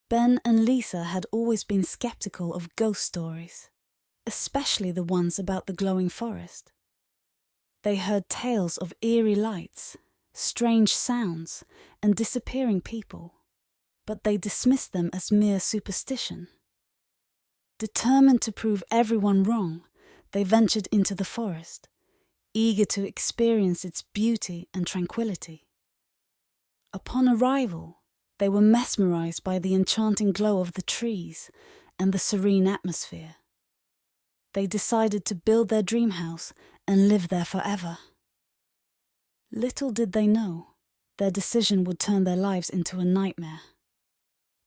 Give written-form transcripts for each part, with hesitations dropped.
Ben and Lisa had always been skeptical of ghost stories, especially the ones about the glowing forest. They heard tales of eerie lights, strange sounds, and disappearing people, but they dismissed them as mere superstition. Determined to prove everyone wrong, they ventured into the forest, eager to experience its beauty and tranquility. Upon arrival, they were mesmerized by the enchanting glow of the trees and the serene atmosphere. They decided to build their dream house and live there forever. Little did they know, their decision would turn their lives into a nightmare.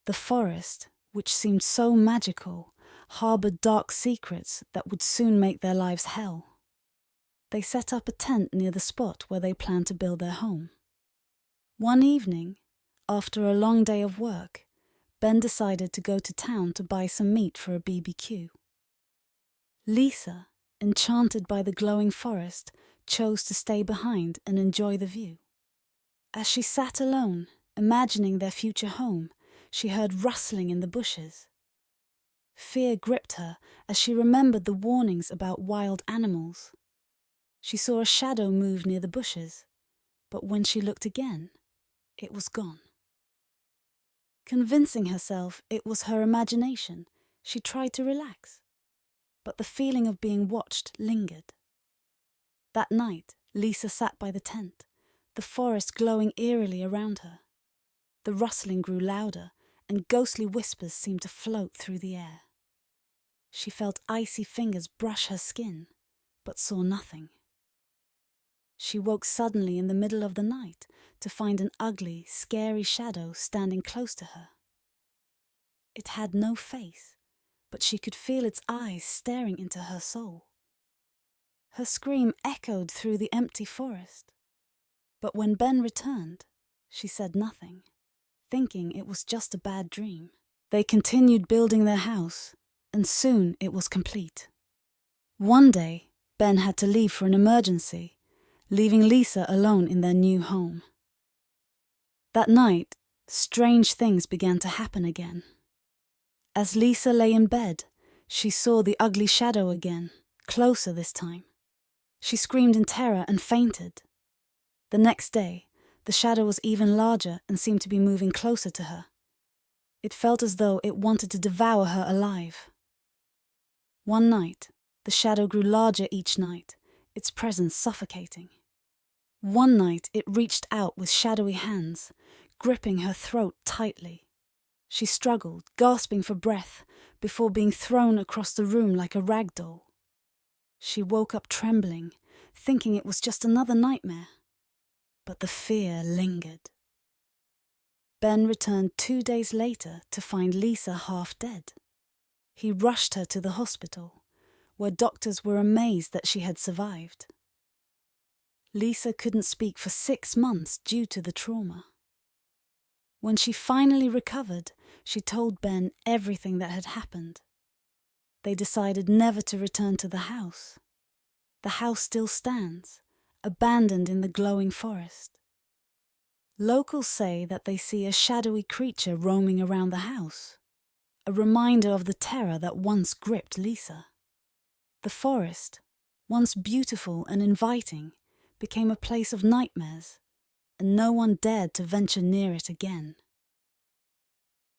The forest, which seemed so magical, harbored dark secrets that would soon make their lives hell. They set up a tent near the spot where they planned to build their home. One evening, after a long day of work, Ben decided to go to town to buy some meat for a BBQ. Lisa, enchanted by the glowing forest, chose to stay behind and enjoy the view. As she sat alone, imagining their future home, she heard rustling in the bushes. Fear gripped her as she remembered the warnings about wild animals. She saw a shadow move near the bushes, but when she looked again, it was gone. Convincing herself it was her imagination, she tried to relax, but the feeling of being watched lingered. That night, Lisa sat by the tent, the forest glowing eerily around her. The rustling grew louder, and ghostly whispers seemed to float through the air. She felt icy fingers brush her skin, but saw nothing. She woke suddenly in the middle of the night to find an ugly, scary shadow standing close to her. It had no face, but she could feel its eyes staring into her soul. Her scream echoed through the empty forest, but when Ben returned, she said nothing, thinking it was just a bad dream. They continued building their house, and soon it was complete. One day, Ben had to leave for an emergency, leaving Lisa alone in their new home. That night, strange things began to happen again. As Lisa lay in bed, she saw the ugly shadow again, closer this time. She screamed in terror and fainted. The next day, the shadow was even larger and seemed to be moving closer to her. It felt as though it wanted to devour her alive. One night, the shadow grew larger each night, its presence suffocating. One night it reached out with shadowy hands, gripping her throat tightly. She struggled, gasping for breath, before being thrown across the room like a rag doll. She woke up trembling, thinking it was just another nightmare. But the fear lingered. Ben returned 2 days later to find Lisa half dead. He rushed her to the hospital, where doctors were amazed that she had survived. Lisa couldn't speak for 6 months due to the trauma. When she finally recovered, she told Ben everything that had happened. They decided never to return to the house. The house still stands, abandoned in the glowing forest. Locals say that they see a shadowy creature roaming around the house, a reminder of the terror that once gripped Lisa. The forest, once beautiful and inviting, became a place of nightmares, and no one dared to venture near it again.